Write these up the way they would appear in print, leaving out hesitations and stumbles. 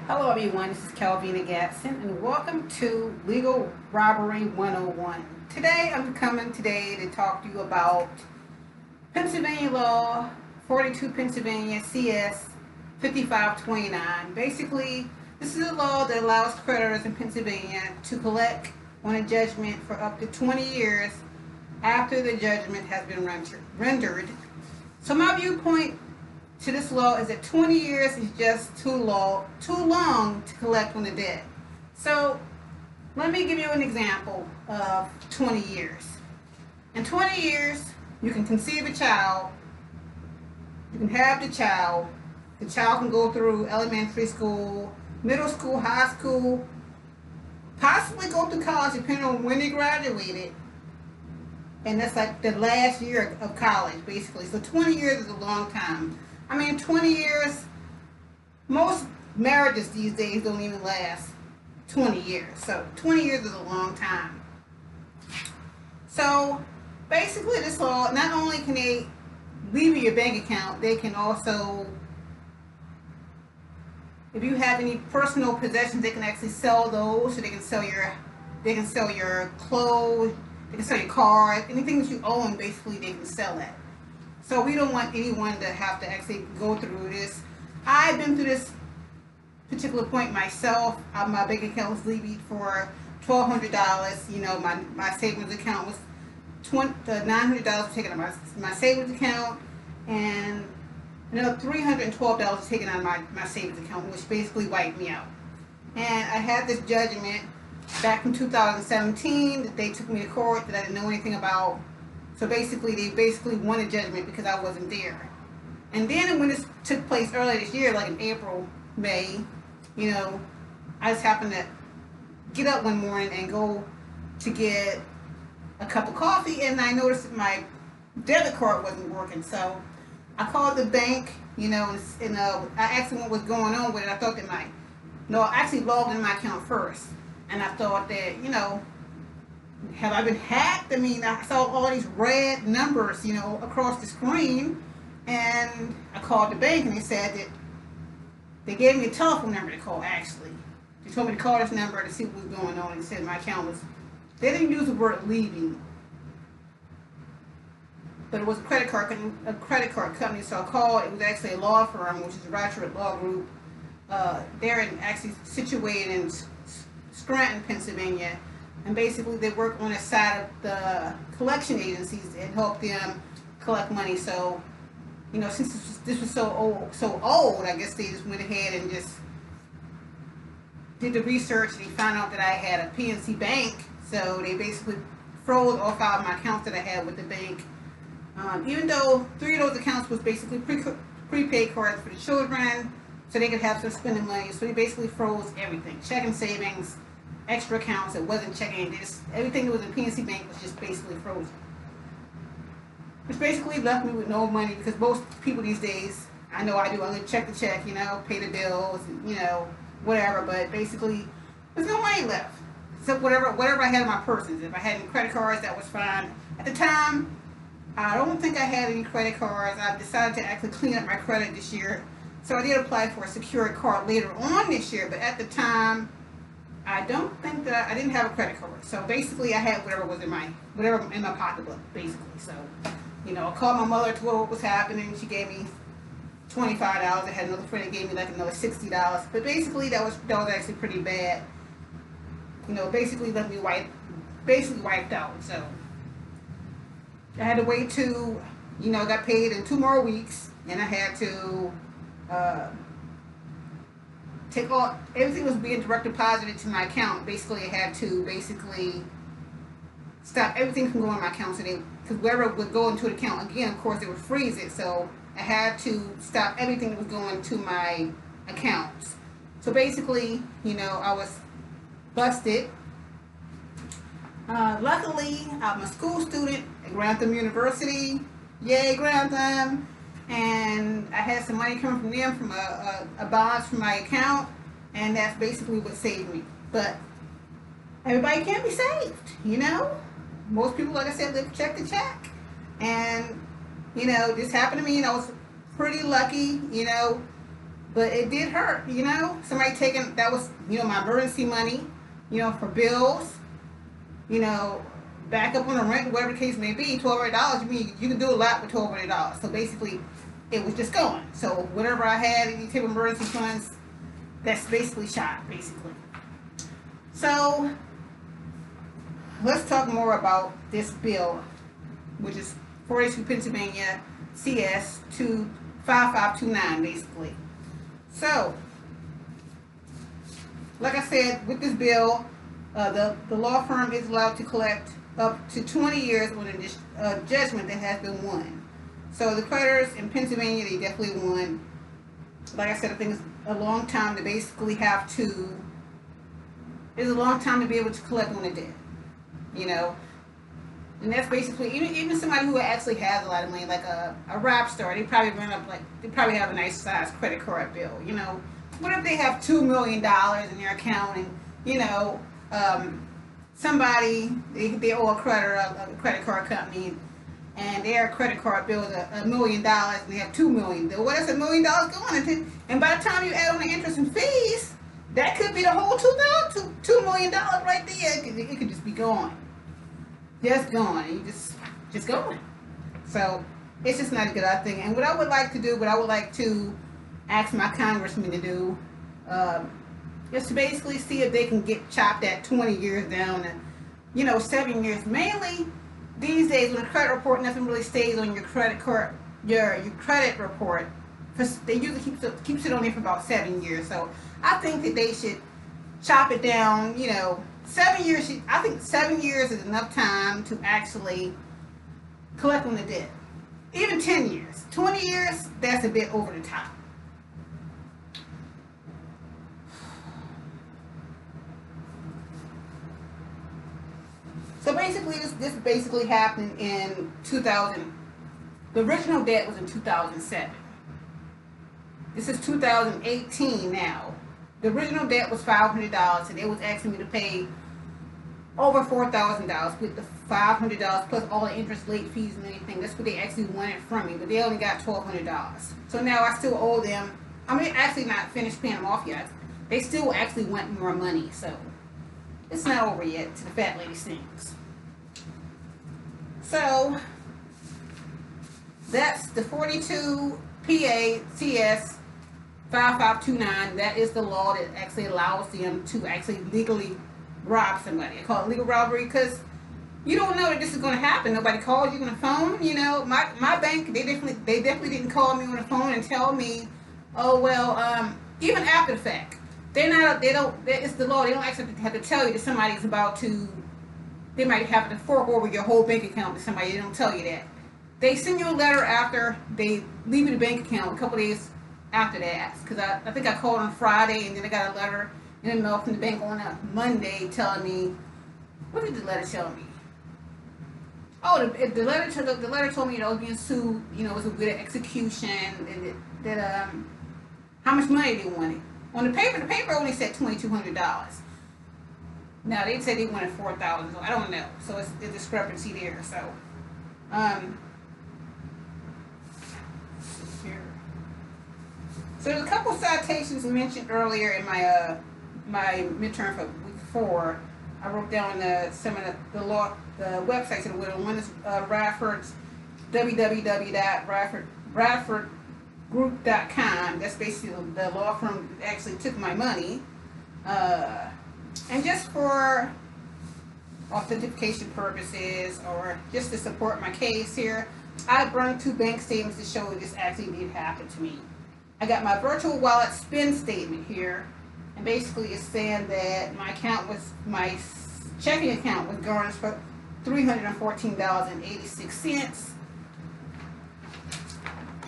Hello everyone, this is Calvina Gatson and welcome to Legal Robbery 101. Today I'm coming to talk to you about Pennsylvania Law 42 Pennsylvania CS 5529. Basically, this is a law that allows creditors in Pennsylvania to collect on a judgment for up to 20 years after the judgment has been rendered. So my viewpoint to this law is that 20 years is just too long to collect on the debt. So let me give you an example of 20 years. In 20 years, you can conceive a child, you can have the child can go through elementary school, middle school, high school, possibly go to college depending on when they graduated. And that's like the last year of college, basically. So 20 years is a long time. I mean, 20 years, most marriages these days don't even last 20 years. So 20 years is a long time. So basically this law, not only can they leave your bank account, they can also, if you have any personal possessions, they can actually sell those. So they can sell your clothes, they can sell your car, anything that you own, basically they can sell that. So we don't want anyone to have to actually go through this. I've been through this particular point myself. My bank account was leaving for $1,200. You know, my savings account was $900 taken out of my savings account, and another $312 taken out of my savings account, which basically wiped me out. And I had this judgment back in 2017 that they took me to court that I didn't know anything about. So basically, they won a judgment because I wasn't there. And then when this took place earlier this year, like in April, May, you know, I just happened to get up one morning and go to get a cup of coffee, and I noticed that my debit card wasn't working. So I called the bank, you know, and I asked them what was going on with it. I thought that I actually logged in my account first, and I thought that, you know, have I been hacked? I mean, I saw all these red numbers, you know, across the screen, and I called the bank, and they said that they gave me a telephone number to call, actually. They told me to call this number to see what was going on, and said my account was, they didn't use the word leaving, but it was a credit card company, so I called. It was actually a law firm, which is a WRIT Law Group. They're actually situated in Scranton, Pennsylvania. And basically they work on the side of the collection agencies and help them collect money. So, you know, since this was so old, I guess they just went ahead and just did the research, and they found out that I had a PNC bank. So they basically froze all 5 of my accounts that I had with the bank. Even though 3 of those accounts was basically prepaid cards for the children, so they could have some spending money. So they basically froze everything, checking, savings, extra accounts that wasn't checking. Everything that was in PNC Bank was just basically frozen. Which basically left me with no money, because most people these days, I know I do, I check the check, you know, pay the bills, and, you know, whatever, but basically there's no money left. Except whatever I had in my purses. If I had any credit cards, that was fine. At the time, I don't think I had any credit cards. I decided to actually clean up my credit this year. So I did apply for a secured card later on this year, but at the time, I don't think that I didn't have a credit card. So basically I had whatever in my pocketbook, basically. So, you know, I called my mother, told her what was happening. She gave me $25. I had another friend that gave me like another $60. But basically that was actually pretty bad. You know, basically left me wiped out. So I had to wait to, you know, got paid in 2 more weeks, and I had to everything was being direct deposited to my account. Basically, I had to stop everything from going to my account. So because wherever it would go into an account, again, of course, they would freeze it. So I had to stop everything that was going to my accounts. So basically, you know, I was busted. Luckily, I'm a school student at Grantham University. Yay, Grantham! And I had some money coming from them from a balance from my account, and that's basically what saved me. But everybody can't be saved, you know. Most people, like I said, live check to check, and you know, this happened to me, and I was pretty lucky, you know. but it did hurt, you know. Somebody taking, that was, you know, my emergency money, you know, for bills, you know, back up on the rent, whatever the case may be. $1,200, you mean you can do a lot with $1,200. So basically, it was just going. So whatever I had, any type of emergency funds, that's basically shot, basically. So let's talk more about this bill, which is 42 Pennsylvania CS 25529, basically. So, like I said, with this bill, the law firm is allowed to collect up to 20 years on a judgment that has been won. So the creditors in Pennsylvania, they definitely won. Like I said, I think it's a long time to basically have to, it's a long time to be able to collect on a debt, you know. And that's basically, even somebody who actually has a lot of money, like a rap star, they probably run up, like, they probably have a nice size credit card bill, you know. What if they have $2 million in their account, and, you know, somebody, they owe a creditor, a credit card company, and their credit card bill is $1 million, and they have $2 million. What is $1 million going into? And by the time you add on the interest and fees, that could be the whole $2 million right there. It could just be gone. Just gone. And you just going. So it's just not a good thing. And what I would like to do, what I would like to ask my congressman to do, is to basically see if they can get chopped that 20 years down and, you know, 7 years. Mainly these days, with a credit report, nothing really stays on your credit card, your credit report. They usually keeps it on there for about 7 years. So I think that they should chop it down. You know, 7 years. I think 7 years is enough time to actually collect on the debt. Even 10 years, 20 years, that's a bit over the top. So basically, this basically happened in 2000. The original debt was in 2007. This is 2018 now. The original debt was $500, and they was asking me to pay over $4,000 with the $500 plus all the interest, late fees, and anything. That's what they actually wanted from me, but they only got $1,200. So now I still owe them. I mean, actually not finished paying them off yet. They still actually want more money, so it's not over yet, to the fat lady sings. So that's the 42 PA CS 5529. That is the law that actually allows them to actually legally rob somebody. I call it legal robbery because you don't know that this is going to happen. Nobody calls you on the phone. You know, my bank, they definitely didn't call me on the phone and tell me, oh well, even after the fact. It's the law. They don't actually have to tell you that somebody's about to, they might have to fork over your whole bank account to somebody. They don't tell you that. They send you a letter after they leave you the bank account, a couple days after that. Because I think I called on Friday, and then I got a letter in the mail from the bank on a Monday telling me, what did the letter tell me? Oh, the letter told me that I was being sued, you know, it was a good execution, and that how much money they wanted. On the paper only said $2,200. Now they said they wanted $4,000, so I don't know. So it's a discrepancy there. So, so there's a couple citations mentioned earlier in my my midterm for week 4. I wrote down some of the websites that were. One is Radford's www.radfordgroup.com. That's basically the law firm that actually took my money. And just for authentication purposes, or just to support my case here, I brought 2 bank statements to show this actually did happen to me. I got my virtual wallet spend statement here, and basically it's saying that my checking account was garnished for $314.86.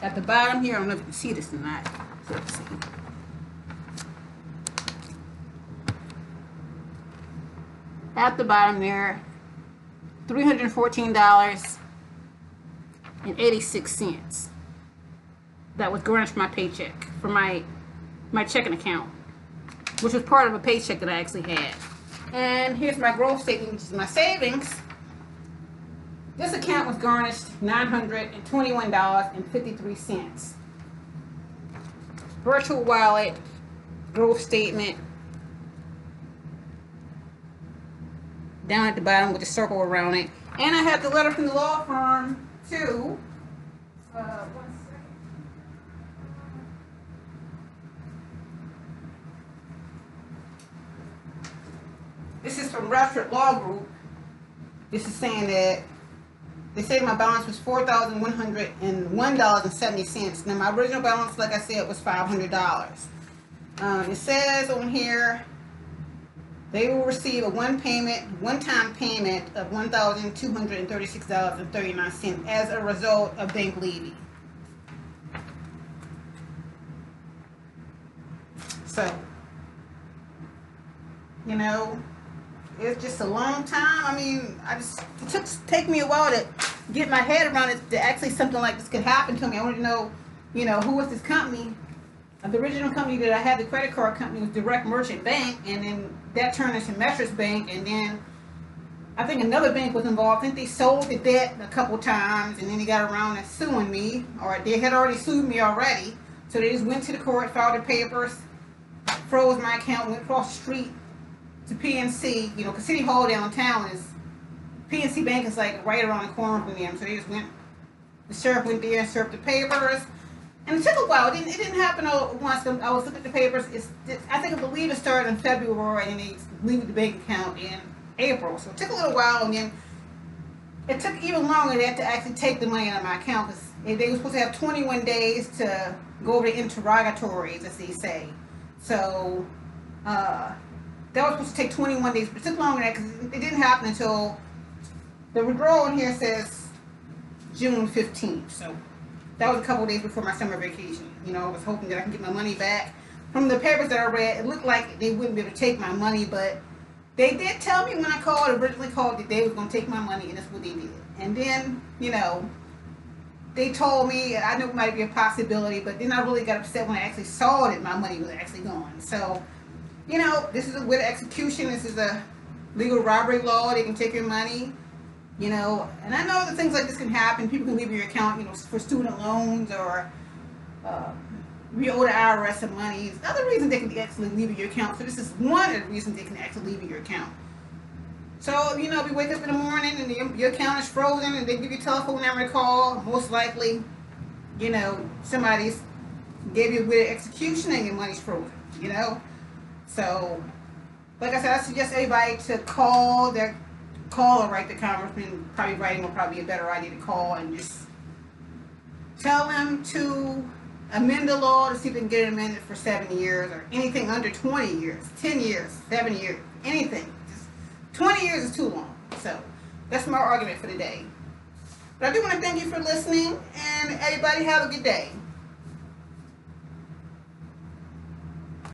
At the bottom here, I don't know if you can see this or not. So let's see. At the bottom there, $314.86. That was garnished my paycheck for my checking account, which was part of a paycheck that I actually had. And here's my growth statement, which is my savings. This account was garnished $921.53. virtual wallet, growth statement, down at the bottom with a circle around it. And I have the letter from the law firm too. 1 second. This is from WRIT Law Group. This is saying that they say my balance was $4,101.70. Now my original balance, like I said, was $500. It says on here they will receive a one-time payment of $1,236.39 as a result of bank levy. So, you know, it's just a long time. I mean, it take me a while to get my head around it, that actually something like this could happen to me. I wanted to know, you know, who was this company? The original company that I had, the credit card company, was Direct Merchant Bank, and then that turned into Metris Bank, and then I think another bank was involved. I think they sold the debt a couple times, and then they got around to suing me, or they had already sued me already. So they just went to the court, filed the papers, froze my account, went across the street to PNC, you know, because City Hall downtown is, PNC Bank is like right around the corner from them. So they just went, the sheriff went there and served the papers. And it took a while. It didn't happen all at once. I was looking at the papers. I believe it started in February, and they leave the bank account in April. So it took a little while, and then it took even longer to actually take the money out of my account, because they were supposed to have 21 days to go over the interrogatories, as they say. So that was supposed to take 21 days, but it took longer than that, because it didn't happen until the withdrawal in here says June 15th. So that was a couple of days before my summer vacation. You know, I was hoping that I can get my money back. From the papers that I read, it looked like they wouldn't be able to take my money, but they did tell me when I originally called, that they was going to take my money, and that's what they did. And then, you know, they told me, I knew it might be a possibility, but then I really got upset when I actually saw that my money was actually gone. So, you know, this is with execution. This is a legal robbery law. They can take your money. You know, and I know that things like this can happen. People can leave your account, you know, for student loans, or you owe the IRS some money. There's other reasons they can actually leave your account. So this is one of the reasons they can actually leave your account. So, you know, if you wake up in the morning and your account is frozen, and they give you a telephone number to call, most likely, you know, somebody's gave you a writ of execution and your money's frozen, you know. So, like I said, I suggest everybody to call or write the congressman. Probably writing will probably be a better idea to call, and just tell them to amend the law to see if they can get it amended for 7 years, or anything under 20 years, 10 years, 7 years, anything. Just 20 years is too long. So that's my argument for today. But I do want to thank you for listening, and everybody have a good day.